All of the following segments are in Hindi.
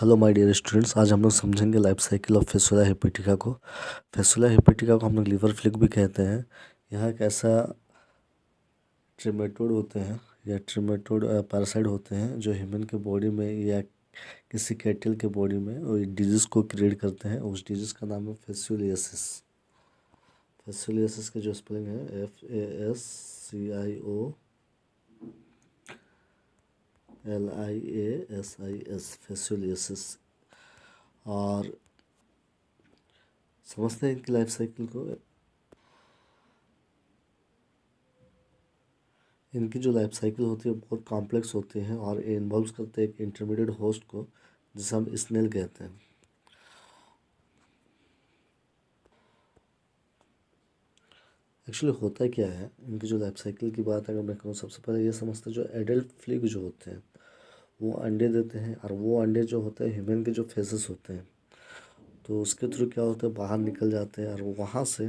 हेलो माय डियर स्टूडेंट्स, आज हम लोग समझेंगे life cycle of fistula hepatica को। फिस्टुला हेपेटिका को हम लोग लीवर फ्लिक भी कहते हैं। यह एक ऐसा ट्रिमेटोड होते हैं या ट्रिमेटोड पैरासाइट होते हैं जो ह्यूमन के बॉडी में या किसी कैटल के बॉडी में और डिजीज़ को क्रिएट करते हैं। उस डिजीज़ का नाम है फिस्टुलियासिस। फिस्टुलियासिस का जो स्पेलिंग है FASCIOLIASIS, फिस्टुलियासिस। और समझते हैं इनकी लाइफ साइकिल को। इनकी जो लाइफ साइकिल होती है बहुत कॉम्प्लेक्स होती है और ये इन्वॉल्व करते हैं एक इंटरमीडिएट होस्ट को, जिसे हम स्नेल कहते हैं। एक्चुअली होता क्या है, इनकी जो लाइफ साइकिल की बात अगर मैं करूँ, सबसे पहले ये समझते हैं जो एडल्ट फ्लिग जो होते हैं वो अंडे देते हैं, और वो अंडे जो होते हैं ह्यूमन के जो फेसेस होते हैं तो उसके थ्रू क्या होता है बाहर निकल जाते हैं, और वहाँ से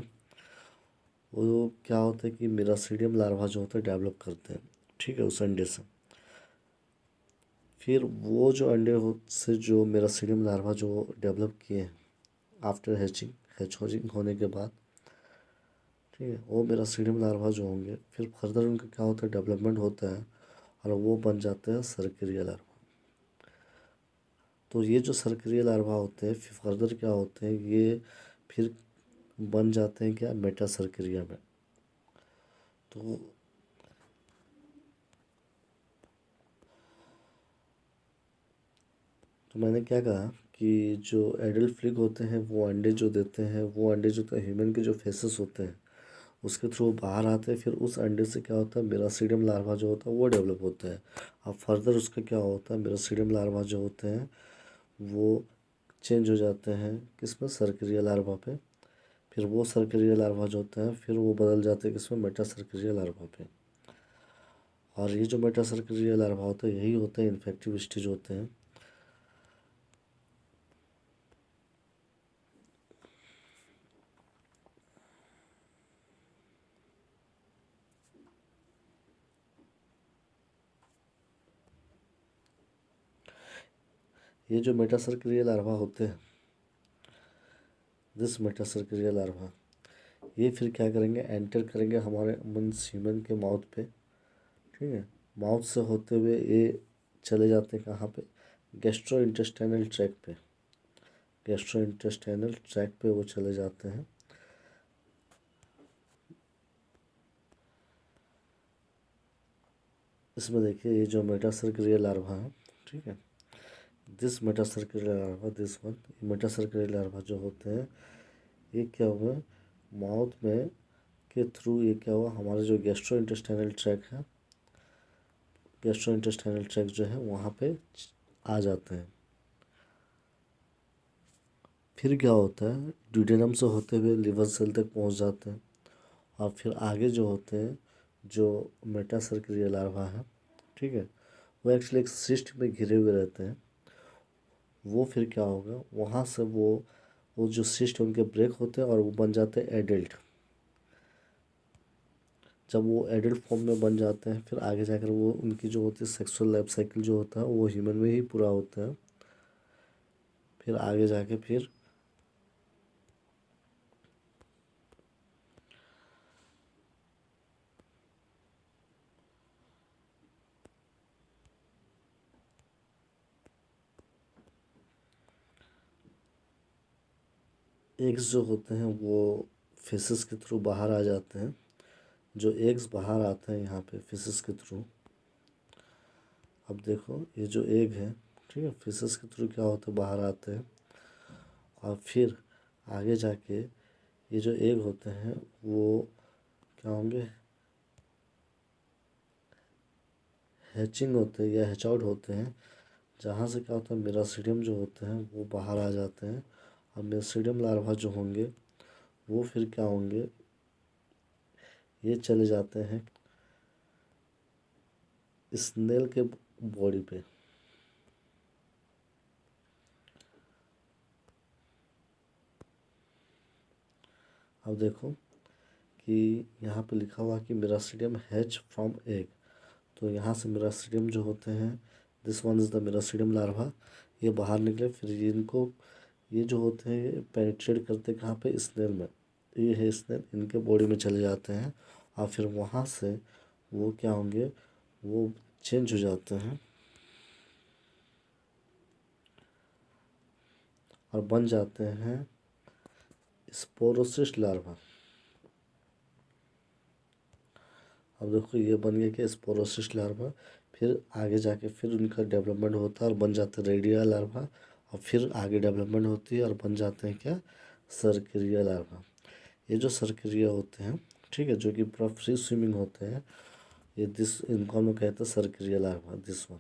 वो क्या होता है कि मेरासीडियम लार्वा जो होता है डेवलप करते हैं। ठीक है, उस अंडे से फिर वो जो अंडे हो से जो मेरासीडियम लार्वा जो डेवलप किए हैं आफ्टर हैचिंग होने के बाद, ठीक है, वो मेरासीडियम लार्वा जो होंगे फिर फर्दर उनका क्या होता है डेवलपमेंट होता है और वो बन जाते हैं सर्केरिया लार्वा। तो ये जो सर्केरिया लार्वा होते हैं फिर फर्दर क्या होते हैं, ये फिर बन जाते हैं क्या मेटा सर्केरिया में। तो मैंने क्या कहा कि जो एडल्ट फ्लिग होते हैं वो अंडे जो देते हैं, वो अंडे जो तो ह्यूमन के जो फेसेस होते हैं उसके थ्रू बाहर आते हैं। फिर उस अंडे से क्या होता है मेरासीडियम लार्वा जो होता है वो डेवलप होता है। अब फर्दर उसका क्या होता है मेरासीडियम लार्वा जो होते हैं वो चेंज हो जाते हैं किसमें, सर्केरिया लार्वा पे। फिर वो सर्केरिया लार्वा जो होता है फिर वो बदल जाते हैं किसमें, मेटा सर्केरिया लार्वा पे। और ये जो मेटा सर्केरिया लार्वा होता है यही होता है इन्फेक्टिव स्टेज होते हैं। ये जो मेटा सर्केरिया लार्वा होते हैं, दिस मेटा सर्केरिया लार्वा, ये फिर क्या करेंगे, एंटर करेंगे हमारे मीन्स ह्यूमन के माउथ पे। ठीक है, माउथ से होते हुए ये चले जाते हैं कहाँ पे, गैस्ट्रो इंटेस्टाइनल ट्रैक पे। गैस्ट्रो इंटेस्टाइनल ट्रैक पे वो चले जाते हैं। इसमें देखिए ये जो मेटा सर्केरिया लार्वा है, ठीक है, this Meta cercaria larva, this one, Meta cercaria larva जो होते हैं ये क्या हुआ, माउथ में के थ्रू ये क्या हुआ हमारा जो गैस्ट्रो इंटेस्टाइनल ट्रैक है, गैस्ट्रो इंटेस्टाइनल ट्रैक जो है वहाँ पे आ जाते हैं। फिर क्या होता है ड्यूडेनम से होते हुए लिवर सेल तक पहुँच जाते हैं। और फिर आगे जो होते हैं जो मेटा सर्केरिया लार्वा है, ठीक है, वो एक्चुअली एक सिस्ट में घिरे हुए रहते हैं। वो फिर क्या होगा वहाँ से वो जो सिस्ट उनके ब्रेक होते हैं और वो बन जाते हैं एडल्ट। जब वो एडल्ट फॉर्म में बन जाते हैं फिर आगे जाकर वो उनकी जो होती है सेक्सुअल लाइफ साइकिल जो होता है वो ह्यूमन में ही पूरा होता है। फिर आगे जाके फिर एग्स जो होते हैं वो फेसिस के थ्रू बाहर आ जाते हैं। जो एग्स बाहर आते हैं यहाँ पे फिशेस के थ्रू, अब देखो ये जो एग है, ठीक है, फिशेस के थ्रू क्या होता है बाहर आते हैं। और फिर आगे जाके ये जो एग होते हैं वो क्या होंगे, हैचिंग होते हैं या हैच आउट होते हैं, जहाँ से क्या होता है मेरासीडियम जो होते हैं वो बाहर आ जाते हैं। और मेरासीडियम लार्वा जो होंगे वो फिर क्या होंगे, ये चले जाते हैं स्नेल के बॉडी पे। अब देखो कि यहाँ पे लिखा हुआ कि मेरासीडियम हैच फ्रॉम एग, तो यहाँ से मेरासीडियम जो होते हैं this one is the miracidium larva. ये बाहर निकले, फिर ये जो होते हैं ये पेनिट्रेट करते कहाँ पे, स्नेल में। ये है स्नेल, इनके बॉडी में चले जाते हैं और फिर वहाँ से वो क्या होंगे, वो चेंज हो जाते हैं और बन जाते हैं स्पोरोसिस्ट लार्वा। अब देखो ये बन गया क्या, स्पोरोसिस्ट लार्वा। फिर आगे जाके फिर उनका डेवलपमेंट होता है और बन जाते हैं रेडिया लार्वा, और फिर आगे डेवलपमेंट होती है और बन जाते हैं क्या, सर्केरिया लार्वा। ये जो सर्केरिया होते हैं, ठीक है, जो कि पूरा फ्री स्विमिंग होते हैं, ये इनको हम लोग कहते हैं सर्केरिया लार्वा, दिस वन।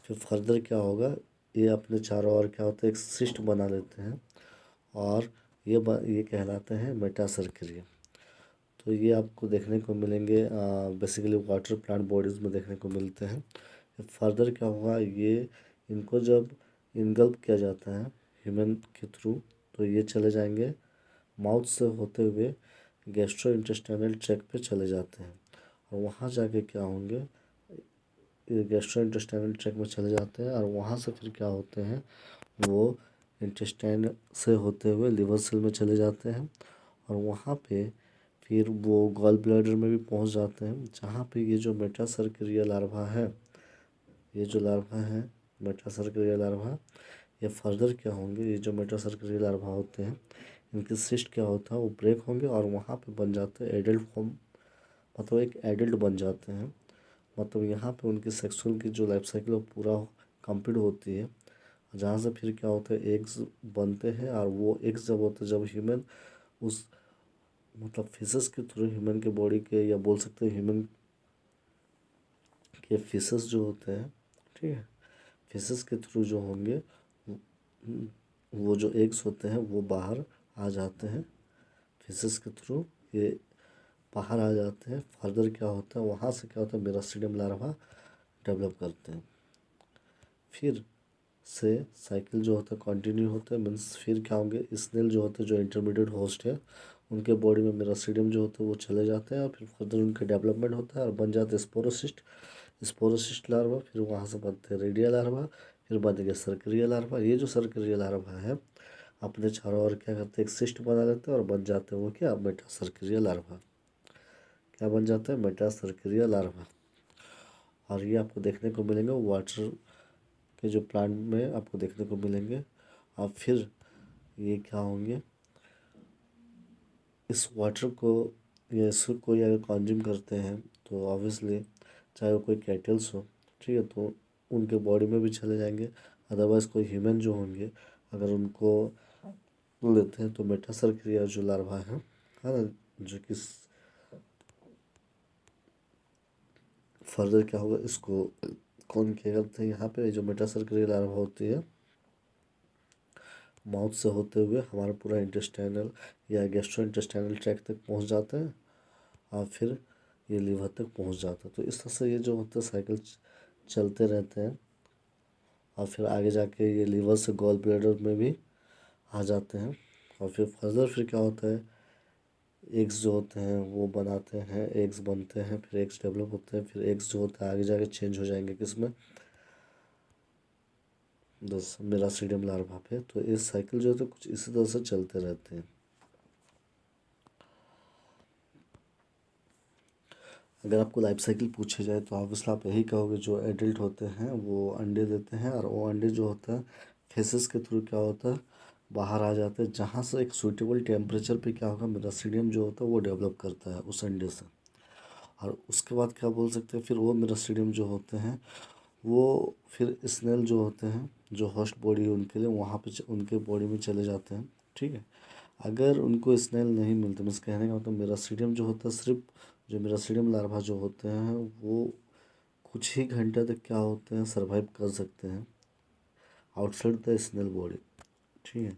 फिर फर्दर क्या होगा, ये अपने चारों ओर क्या होता है, एक सिस्ट बना लेते हैं और ये कहलाते हैं मेटासर्केरिया। तो ये आपको देखने को मिलेंगे बेसिकली वाटर प्लांट बॉडीज़ में देखने को मिलते हैं। फर्दर क्या होगा, ये इनको जब इनगल्प किया जाता है ह्यूमन के थ्रू, तो ये चले जाएंगे माउथ से होते हुए गैस्ट्रो इंटेस्टाइनल ट्रैक्ट पे चले जाते हैं, और वहाँ जाके क्या होंगे, ये गैस्ट्रो इंटेस्टाइनल ट्रैक्ट में चले जाते हैं और वहाँ से फिर क्या होते हैं, वो इंटेस्टाइन से होते हुए लिवर सेल में चले जाते हैं, और वहाँ पे फिर वो गॉल ब्लैडर में भी पहुँच जाते हैं, जहाँ पे ये जो मेटासर्केरिया लार्वा है, ये जो लार्वा है मेटासर्केरिया लार्वा, ये फर्दर क्या होंगे, ये जो मेटासर्केरिया लार्वा होते हैं, इनके सिस्ट क्या होता है, वो ब्रेक होंगे और वहाँ पे बन जाते हैं एडल्ट फॉर्म, मतलब एक एडल्ट बन जाते हैं। मतलब यहाँ पे उनकी सेक्सुअल की जो लाइफ साइकिल वो पूरा कंप्लीट होती है, जहाँ से फिर क्या होता है, एग्स बनते हैं, और वो एग्स जब होते हैं, जब ह्यूमन उस मतलब फिशेस के थ्रू ह्यूमन के बॉडी के, या बोल सकते हैं ह्यूमन के फिशेस जो होते हैं, ठीक है, फिशेस के थ्रू जो होंगे, वो जो एग्स होते हैं वो बाहर आ जाते हैं, फिशेस के थ्रू ये बाहर आ जाते हैं। फर्दर क्या होता है, वहाँ से क्या होता है, मेरास्टीडियम लार्वा डेवलप करते हैं। फिर से साइकिल जो होता है कंटिन्यू होता है, मीन्स फिर क्या होंगे, स्नेल जो होते हैं, जो इंटरमीडिएट होस्ट है, उनके बॉडी में मेरास्टीडियम जो होता है वो चले जाते हैं, और फिर फर्दर उनका डेवलपमेंट होता है और बन जाते हैं स्पोरोसिस्ट लार्वा। फिर वहाँ से बनते हैं रेडिया लार्वा, फिर बन गया सर्केरिया लार्वा। ये जो सर्केरिया लार्वा है अपने चारों ओर क्या करते हैं, एक सिस्ट बना लेते हैं और बन जाते हैं वो क्या, मेटासर्केरिया लार्वा। क्या बन जाता है, मेटासर्केरिया लार्वा। और ये आपको देखने को मिलेंगे वाटर के जो प्लांट में आपको देखने को मिलेंगे। और फिर ये क्या होंगे, इस वाटर को या इसको कोई अगर कंज्यूम करते हैं तो ऑब्वियसली चाहे वो कोई कैटल्स हो, ठीक है, तो उनके बॉडी में भी चले जाएंगे। अदरवाइज़ कोई ह्यूमन जो होंगे अगर उनको लेते हैं तो मेटासर्केरिया जो लार्वा है ना, जो कि फर्दर क्या होगा, इसको कौन क्या करते हैं, यहाँ पे जो मेटासर्केरिया लार्वा होती है माउथ से होते हुए हमारा पूरा इंटेस्टाइनल या गैस्ट्रो इंटेस्टाइनल ट्रैक्ट तक पहुँच जाते हैं, और फिर ये लीवर तक पहुँच जाता है। तो इस तरह से ये जो होता है साइकिल चलते रहते हैं, और फिर आगे जाके ये लीवर से गॉल ब्लैडर में भी आ जाते हैं, और फिर फर्दर फिर क्या होता है, एग्स जो होते हैं वो बनाते हैं, एग्स बनते हैं, फिर एग्स डेवलप होते हैं, फिर एग्स जो होते हैं आगे जाके चेंज हो जाएंगे किसमें, बस मेरास्टीडियम लार्वा पे। तो ये साइकिल जो है तो कुछ इसी तरह से चलते रहते हैं। अगर आपको लाइफ साइकिल पूछे जाए तो ऑब्वियसली आप यही कहोगे, जो एडल्ट होते हैं वो अंडे देते हैं, और वो अंडे जो होता है फेसेस के थ्रू क्या होता है, बाहर आ जाते हैं, जहाँ से एक सूटेबल टेम्परेचर पे क्या होगा, मेरास्टीडियम जो होता है वो डेवलप करता है उस अंडे से। और उसके बाद क्या बोल सकते हैं, फिर वो मेरास्टीडियम जो होते हैं वो फिर स्नेल जो होते हैं, जो होस्ट बॉडी है उनके लिए वहाँ पे उनके बॉडी में चले जाते हैं, ठीक है। अगर उनको स्नेल नहीं मिलते, मीन्स कहने का मतलब मेरास्टीडियम जो होता है सिर्फ, जो मेरास्टीडियम लार्वा जो होते हैं वो कुछ ही घंटे तक क्या होते हैं, सर्वाइव कर सकते हैं आउटसाइड द स्नेल बॉडी, ठीक है।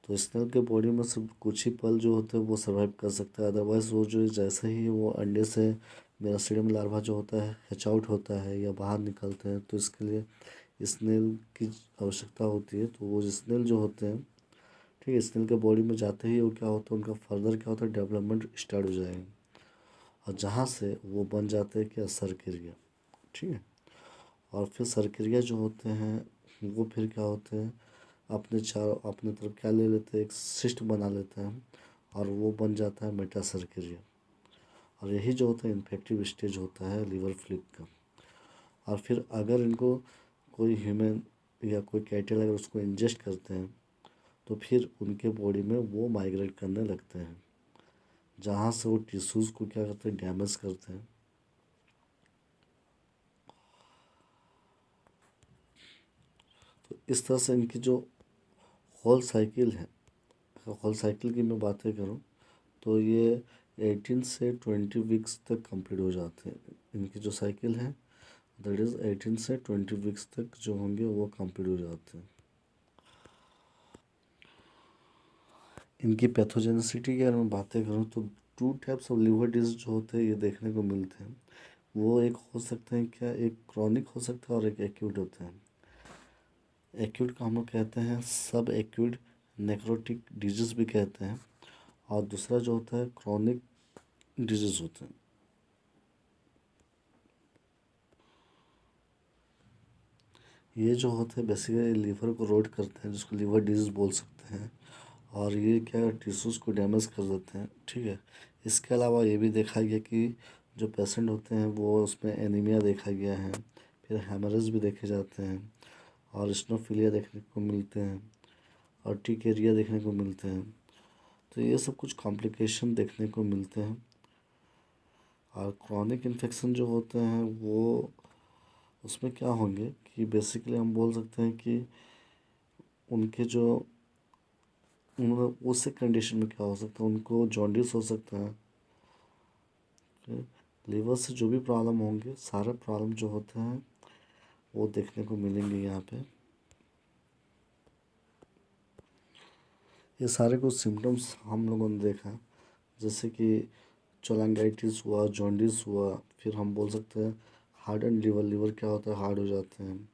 तो स्नेल के बॉडी में सिर्फ कुछ ही पल जो होते हैं वो सर्वाइव कर सकता है, अदरवाइज़ वो जो जैसे ही वो अंडे से मेरास्टीडियम लार्वा जो होता है हैच आउट होता है या बाहर निकलते हैं, तो इसके लिए स्नेल की आवश्यकता होती है। तो वो स्नेल जो होते हैं, ठीक है, स्नेल के बॉडी में जाते ही वो क्या होता है, उनका फर्दर क्या होता है, डेवलपमेंट स्टार्ट हो जाएगा, और जहाँ से वो बन जाते हैं क्या, सर्केरिया, ठीक है। और फिर सर्करिया जो होते हैं वो फिर क्या होते हैं, अपने तरफ क्या ले लेते हैं, एक सिस्ट बना लेते हैं और वो बन जाता है मेटासर्करिया। और यही जो होता है इन्फेक्टिव स्टेज होता है लीवर फ्लिक का। और फिर अगर इनको कोई ह्यूमन या कोई कैटल अगर उसको इंजेस्ट करते हैं तो फिर उनके बॉडी में वो माइग्रेट करने लगते हैं, जहाँ से वो टिश्यूज़ को क्या करते हैं, डैमेज करते हैं। तो इस तरह से इनकी जो होल साइकिल है, होल साइकिल की मैं बातें करूँ तो ये 18 से 20 वीक्स तक कंप्लीट हो जाते हैं। इनकी जो साइकिल है दैट इज़ 18 से 20 वीक्स तक जो होंगे वो कंप्लीट हो जाते हैं। इनकी पैथोजेनिसिटी की अगर मैं बातें करूँ तो 2 टाइप्स ऑफ लिवर डिजीज जो होते हैं ये देखने को मिलते हैं। वो एक हो सकते हैं क्या, एक क्रॉनिक हो सकता है और एक एक्यूट होते हैं। एक्यूट का हम लोग कहते हैं सब एक्यूट नेक्रोटिक डिजीज भी कहते हैं, और दूसरा जो होता है क्रॉनिक डिजीज होते हैं। ये जो होते हैं बेसिकली लीवर को रोड करते हैं, जिसको लीवर डिजीज बोल सकते हैं, और ये क्या टिश्यूज़ को डैमेज कर देते हैं। ठीक है। इसके अलावा ये भी देखा गया कि जो पेशेंट होते हैं वो उसमें एनीमिया देखा गया है, फिर हेमरेज भी देखे जाते हैं, और इस्नोफिलिया देखने को मिलते हैं, और टिकेरिया देखने को मिलते हैं। तो ये सब कुछ कॉम्प्लिकेशन देखने को मिलते हैं। और क्रॉनिक इन्फेक्शन जो होते हैं वो उसमें क्या होंगे कि बेसिकली हम बोल सकते हैं कि उनके जो उस कंडीशन में क्या हो सकता है, उनको जॉन्डिस हो सकता है। लीवर से जो भी प्रॉब्लम होंगे सारे प्रॉब्लम जो होते हैं वो देखने को मिलेंगे यहाँ पे। ये सारे कुछ सिम्टम्स हम लोगों ने देखा, जैसे कि चोलांगाइटिस हुआ, जॉन्डिस हुआ, फिर हम बोल सकते हैं हार्ड एंड लीवर, लीवर क्या होता है हार्ड हो जाते हैं।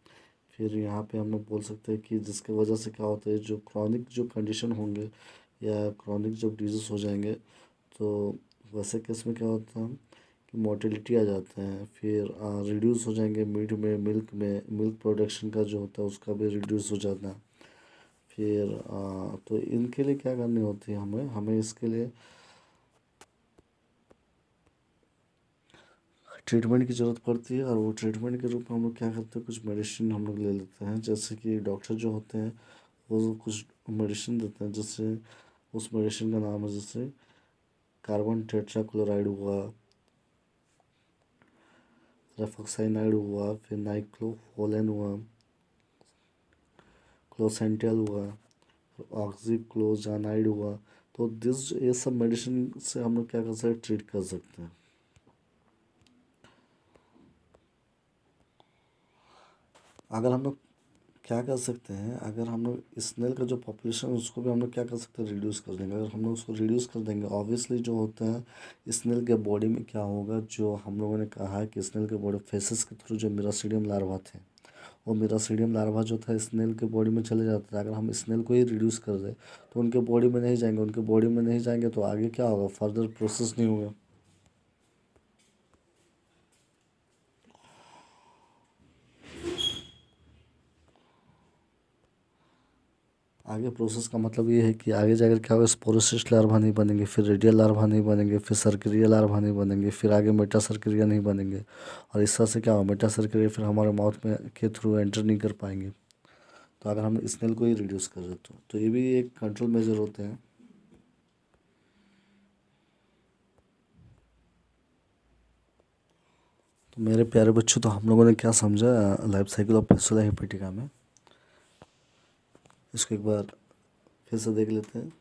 फिर यहाँ पे हम लोग बोल सकते हैं कि जिसके वजह से क्या होता है, जो क्रॉनिक जो कंडीशन होंगे या क्रॉनिक जब डिजीज़ हो जाएंगे तो वैसे केस में क्या होता है कि मोर्टेलिटी आ जाते हैं, फिर रिड्यूस हो जाएंगे मीट में, मिल्क प्रोडक्शन का जो होता है उसका भी रिड्यूस हो जाता है। फिर तो इनके लिए क्या करनी होती है, हमें हमें इसके लिए ट्रीटमेंट की ज़रूरत पड़ती है। और वो ट्रीटमेंट के रूप में हम लोग क्या करते हैं, कुछ मेडिसिन हम लोग ले लेते हैं। जैसे कि डॉक्टर जो होते हैं वो कुछ मेडिसिन देते हैं, जैसे उस मेडिसिन का नाम है जैसे कार्बन टेट्राक्लोराइड हुआ, रेफोक्साइनाइड हुआ, फिर नाइक्लोफोलेन हुआ, क्लोसेंटियल हुआ, ऑक्सीक्लोजानाइड हुआ। तो ये सब मेडिसिन से हम लोग क्या कर सकते हैं, ट्रीट कर सकते हैं। अगर हम लोग क्या कर सकते हैं, अगर हम लोग स्नेल का जो पॉपुलेशन है उसको भी हम लोग क्या कर सकते हैं, रिड्यूस कर देंगे। अगर हम लोग उसको रिड्यूस कर देंगे ऑब्वियसली जो होता है स्नेल के बॉडी में क्या होगा, जो हम लोगों ने कहा है कि स्नेल के बॉडी फेसेस के थ्रू जो मिरासीडियम लार्वा थे, वो मिरासीडियम लार्वा जो था स्नेल के बॉडी में चले जाता था। अगर हम स्नेल को ही रिड्यूस कर दें तो उनके बॉडी में नहीं जाएंगे, उनके बॉडी में नहीं जाएंगे तो आगे क्या होगा, फर्दर प्रोसेस नहीं होगा। आगे प्रोसेस का मतलब ये है कि आगे जाकर क्या होगा, स्पोरोसिस्ट लार्वा नहीं बनेंगे, फिर रेडियल लार्वा नहीं बनेंगे, फिर सर्करिया लार्वा नहीं बनेंगे, फिर आगे मेटा सर्करिया नहीं बनेंगे। और इस तरह से क्या होगा, मेटा सर्करिया फिर हमारे माउथ में के थ्रू एंटर नहीं कर पाएंगे। तो अगर हम स्नेल को ही रिड्यूस कर देते तो ये भी एक कंट्रोल मेजर होते हैं। तो मेरे प्यारे बच्चों, तो हम लोगों ने क्या समझा life cycle of fistula hepatica में, इसको एक बार फिर से देख लेते हैं।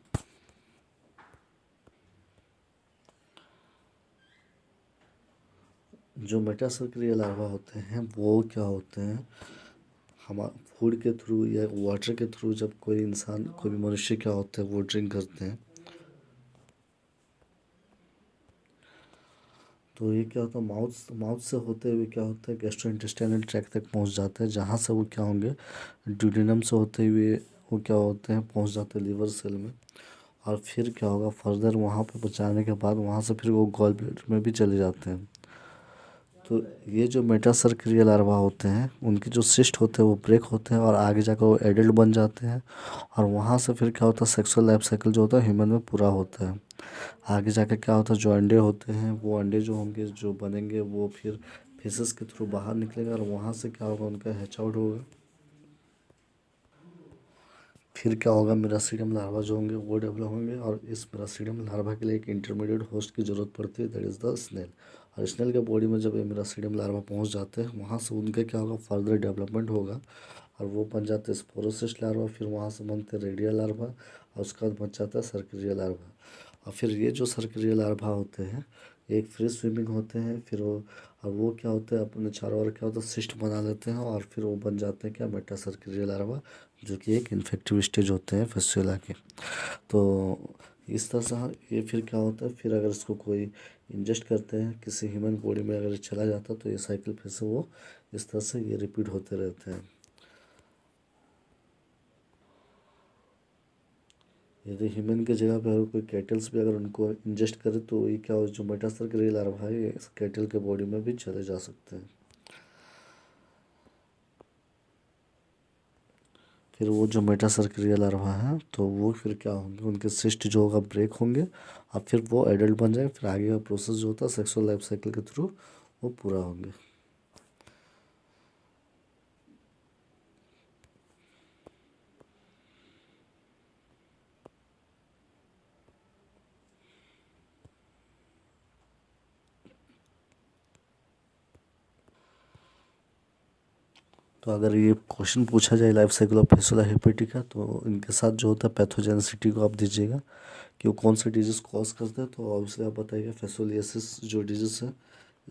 जो मेटासर्करिया लार्वा होते हैं वो क्या होते हैं, हम फूड के थ्रू या वाटर के थ्रू जब कोई इंसान, कोई भी मनुष्य क्या होता है वो ड्रिंक करते हैं तो ये क्या होता है, माउथ से होते हुए क्या होता है गैस्ट्रोइंटेस्टाइनल ट्रैक्ट तक पहुंच जाते हैं, जहाँ से वो क्या होंगे ड्यूडेनम से होते हुए वो क्या होते हैं, पहुंच जाते हैं लीवर सेल में। और फिर क्या होगा, फर्दर वहाँ पे पहुँचाने के बाद वहाँ से फिर वो गॉल ब्लैडर में भी चले जाते हैं। तो ये जो मेटासर्किल लार्वा होते हैं उनके जो सिस्ट होते हैं वो ब्रेक होते हैं और आगे जाकर वो एडल्ट बन जाते हैं। और वहाँ से फिर क्या होता है, सेक्सुअल लाइफ साइकिल जो होता है ह्यूमन में पूरा होता है। आगे जाकर क्या होता है, जो अंडे होते हैं वो अंडे जो होंगे जो बनेंगे वो फिर फेसेस के थ्रू बाहर निकलेगा और वहाँ से क्या होगा, उनका हैच आउट होगा। फिर क्या होगा, मेरासीडियम लार्वा जो होंगे वो डेवलप होंगे और इस मेरासीडियम लार्वा के लिए एक इंटरमीडिएट होस्ट की ज़रूरत पड़ती है, दैट इज़ द स्नेल। और स्नेल के बॉडी में जब ये मेरासीडियम लार्वा पहुंच जाते हैं वहाँ से उनका क्या होगा, फर्दर डेवलपमेंट होगा और वो बन जाते हैं स्पोरोसिस्ट लार्वा। फिर वहाँ से बनते हैं रेडियल लार्वा और उसके बाद बन जाता है सर्किलिया लार्वा। और फिर ये जो सर्किलिया लार्वा होते हैं एक फ्री स्विमिंग होते हैं, फिर वो और वो क्या होता है अपने चारों ओर क्या होता है सिस्ट बना लेते हैं और फिर वो बन जाते हैं क्या, मेटा सर्किलिया लार्वा, जो कि एक इन्फेक्टिव स्टेज होते हैं फिस्टुला के। तो इस तरह से ये फिर क्या होता है, फिर अगर इसको कोई इंजेस्ट करते हैं किसी ह्यूमन बॉडी में अगर ये चला जाता है तो ये साइकिल फिर से वो इस तरह से ये रिपीट होते रहते हैं। यदि ह्यूमन की जगह पे अगर कोई कैटल्स भी अगर उनको इंजेस्ट करे तो ये क्या हो, जो मेटासर्किल लार्वा है ये कैटल के बॉडी में भी चले जा सकते हैं। फिर वो जो मेटासर्किल लार्वा है तो वो फिर क्या होंगे, उनके सिस्ट जो होगा ब्रेक होंगे और फिर वो एडल्ट बन जाएंगे। फिर आगे का प्रोसेस जो होता है सेक्सुअल लाइफ साइकिल के थ्रू वो पूरा होंगे। तो अगर ये क्वेश्चन पूछा जाए life cycle of fistula hepatica तो इनके साथ जो होता है पैथोजेनिसिटी को आप दीजिएगा कि वो कौन सा डिजीज़ कॉज करता है। तो ऑब्वियसली आप बताइएगा फेसोलियासिस जो डिजीज़ है,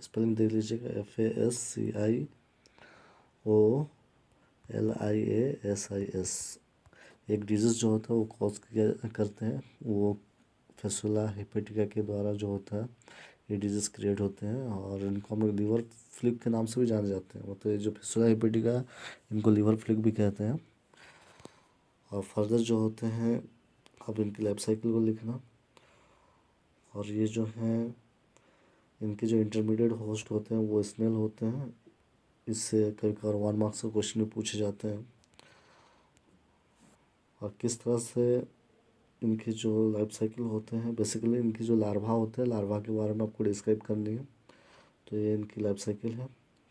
स्पेलिंग देख लीजिएगा FASCIOLIASIS। एक डिजीज़ जो होता है वो कॉज किया करते हैं वो फेसुला हेपेटिका के द्वारा जो होता है ये डिजीज़ क्रिएट होते हैं और इनको हम लोग लीवर फ्लिक के नाम से भी जाने जाते हैं। मतलब ये जो फेसुला हेपेटिका है इनको लीवर फ्लिक भी कहते हैं। और फर्दर जो होते हैं अब इनकी लाइफ साइकिल को लिखना, और ये जो हैं इनके जो इंटरमीडिएट होस्ट होते हैं वो स्नेल होते हैं। इससे कई बार 1 मार्क्स का क्वेश्चन भी पूछे जाते हैं। और किस तरह से इनकी जो लाइफ साइकिल होते हैं, बेसिकली इनकी जो लार्वा होते हैं लार्वा के बारे में आपको डिस्क्राइब करनी है। तो ये इनकी लाइफ साइकिल है,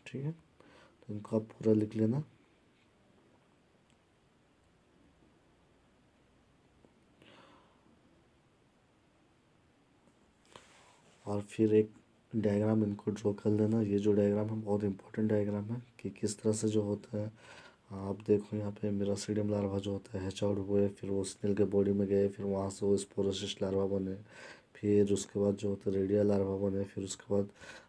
ठीक है, तो इनको आप पूरा लिख लेना। और फिर एक डायग्राम इनको ड्रॉ कर लेना। ये जो डायग्राम है बहुत इंपॉर्टेंट डायग्राम है कि किस तरह से जो होता है। आप देखो यहाँ पे मेरासीडियम लार्वा जो होता है हैच आउट हुए, फिर वो स्नेल के बॉडी में गए, फिर वहाँ से वो स्पोरोसिस्ट लार्वा बने, फिर उसके बाद जो होता है रेडियल लार्वा बने, फिर उसके बाद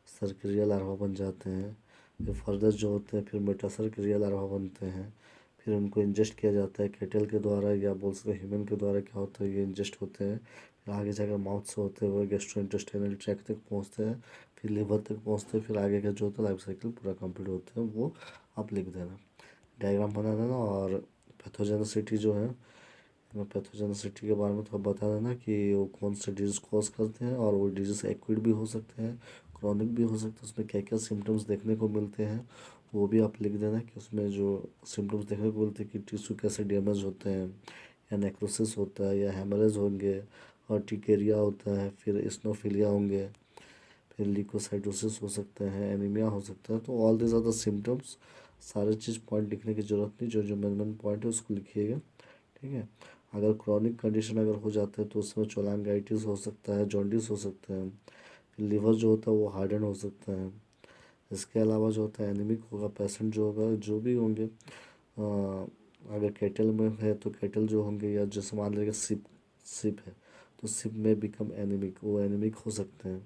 सर्किलिया लार्वा बन जाते हैं। फिर फर्दर जो होते हैं फिर मेटासर्किलिया लार्वा बनते हैं। फिर उनको इंजेस्ट किया जाता है कैटल के द्वारा या बोल सकते हैं ह्यूमन के द्वारा, क्या होता है ये इंजेस्ट होते हैं। फिर आगे जाकर माउथ से होते हुए गैस्ट्रोइंटेस्टाइनल ट्रैक्ट तक पहुँचते हैं, फिर लिवर तक पहुँचते हैं, फिर आगे का जो होता है लाइफ साइकिल पूरा कंप्लीट होता है वो आप लिख देना, डायग्राम बना देना। और पैथोजेनिसिटी जो है पैथोजेनिसिटी के बारे में थोड़ा बता देना कि वो कौन से डिजीज़ कॉज करते हैं और वो डिजीज़ एक्यूट भी हो सकते हैं, क्रॉनिक भी हो सकते हैं, उसमें क्या क्या सिम्टम्स देखने को मिलते हैं वो भी आप लिख देना कि उसमें जो सिम्टम्स देखने को मिलते हैं कि टिश्यू कैसे डैमेज होते हैं या नेक्रोसिस होता है या हेमरेज होंगे और टिकेरिया होता है, फिर इस्नोफिलिया होंगे, फिर ल्यूकोसाइटोसिस हो सकता है, एनीमिया हो सकता है। तो all this are the symptoms. सारे चीज़ पॉइंट लिखने की ज़रूरत नहीं, जो जो मेन पॉइंट है उसको लिखिएगा, ठीक है। अगर क्रॉनिक कंडीशन अगर हो जाता है तो उसमें चोलांगाइटिस हो सकता है, जॉन्डिस हो सकता है, फिर लिवर जो होता है वो हार्डन हो सकता है। इसके अलावा जो होता है एनीमिक होगा पेशेंट, जो होगा जो भी होंगे अगर कैटल में है तो कैटल जो होंगे, या जैसे मान लीजिए सिप सिप है तो सिप में बिकम एनीमिक, वो एनीमिक हो सकते हैं।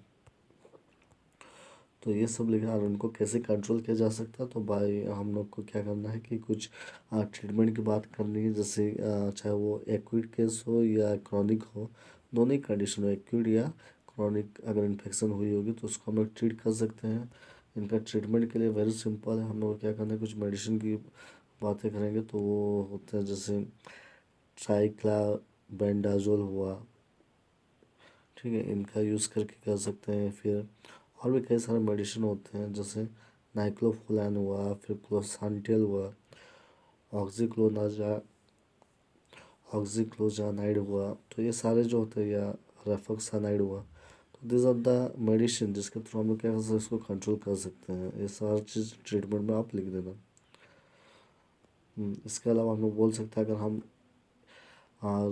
तो ये सब लिखा। और उनको कैसे कंट्रोल किया जा सकता है, तो भाई हम लोग को क्या करना है कि कुछ ट्रीटमेंट की बात करनी है। जैसे चाहे वो एक्यूट केस हो या क्रॉनिक हो, दोनों ही कंडीशन हो, एक्यूट या क्रॉनिक अगर इन्फेक्शन हुई होगी तो उसको हम लोग ट्रीट कर सकते हैं। इनका ट्रीटमेंट के लिए वेरी सिंपल है, हम लोग को क्या करना है कुछ मेडिसिन की बातें करेंगे तो वो होता है जैसे ट्राइक्लाबेंडाजोल हुआ, ठीक है, इनका यूज़ करके कर सकते हैं। फिर और भी कई सारे मेडिसिन होते हैं, जैसे नाइक्लोफुलान हुआ, फिर क्लोसांटिल हुआ, ऑक्सीक्लोनाजा ऑक्सीक्लोजानाइड हुआ, तो ये सारे जो होते हैं, या रेफोक्सानाइड हुआ, तो दिस आर द मेडिसिन जिसके थ्रू हम लोग क्या कर सकते हैं, इसको कंट्रोल कर सकते हैं। ये सारी चीज़ ट्रीटमेंट में आप लिख देना। इसके अलावा हम लोग बोल सकते हैं, अगर हम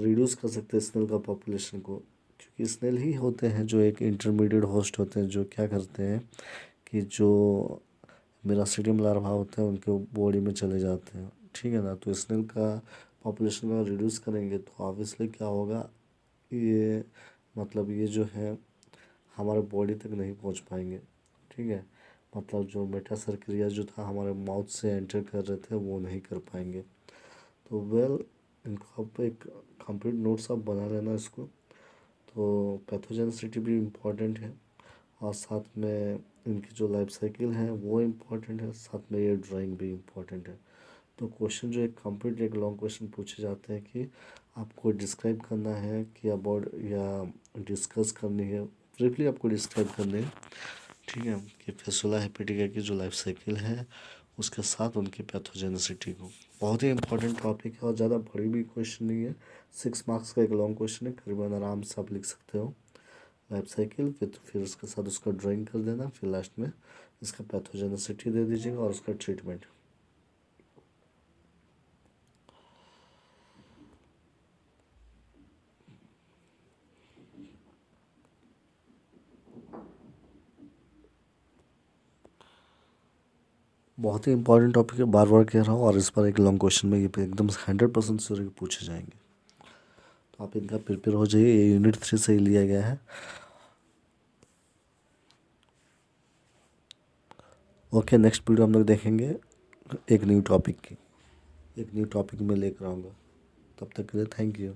रिड्यूस कर सकते हैं स्नेल का पॉपुलेशन को, क्योंकि स्नेल ही होते हैं जो एक इंटरमीडिएट होस्ट होते हैं, जो क्या करते हैं कि जो मेरासीडियम लार्वा होते हैं उनके बॉडी में चले जाते हैं, ठीक है ना। तो स्नेल का पॉपुलेशन में रिड्यूस करेंगे तो ऑब्वियसली क्या होगा, ये मतलब ये जो है हमारे बॉडी तक नहीं पहुंच पाएंगे, ठीक है। मतलब जो मेटासर्किलिया जो था हमारे माउथ से एंटर कर रहे थे वो नहीं कर पाएंगे। तो इनको आप एक कंप्लीट नोट्स आप बना लेना इसको। तो पैथोजेनिसिटी भी इम्पॉर्टेंट है, और साथ में इनकी जो लाइफ साइकिल है वो इम्पॉर्टेंट है, साथ में ये ड्राइंग भी इम्पॉर्टेंट है। तो क्वेश्चन जो एक कंप्लीट एक लॉन्ग क्वेश्चन पूछे जाते हैं कि आपको डिस्क्राइब करना है कि अबाउट, या डिस्कस करनी है, ब्रीफली आपको डिस्क्राइब करनी है, ठीक है, कि फेसुला हेपेटिका की जो लाइफ साइकिल है उसके साथ उनकी पैथोजेनिसिटी को। बहुत ही इंपॉर्टेंट टॉपिक है और ज़्यादा बड़ी भी क्वेश्चन नहीं है, 6 मार्क्स का एक लॉन्ग क्वेश्चन है, करीबन आराम से आप लिख सकते हो लाइफ साइकिल, फिर उसके साथ उसका ड्राइंग कर देना, फिर लास्ट में इसका पैथोजेनिसिटी दे दीजिएगा और उसका ट्रीटमेंट। बहुत ही इंपॉर्टेंट टॉपिक है, बार बार कह रहा हूँ, और इस पर एक लॉन्ग क्वेश्चन में ये पे एकदम 100% श्योर पूछे जाएंगे। तो आप इनका प्रिपेयर हो जाइए, ये यूनिट 3 से ही लिया गया है। ओके, नेक्स्ट वीडियो हम लोग देखेंगे एक न्यू टॉपिक में लेकर आऊँगा। तब तक के लिए थैंक यू।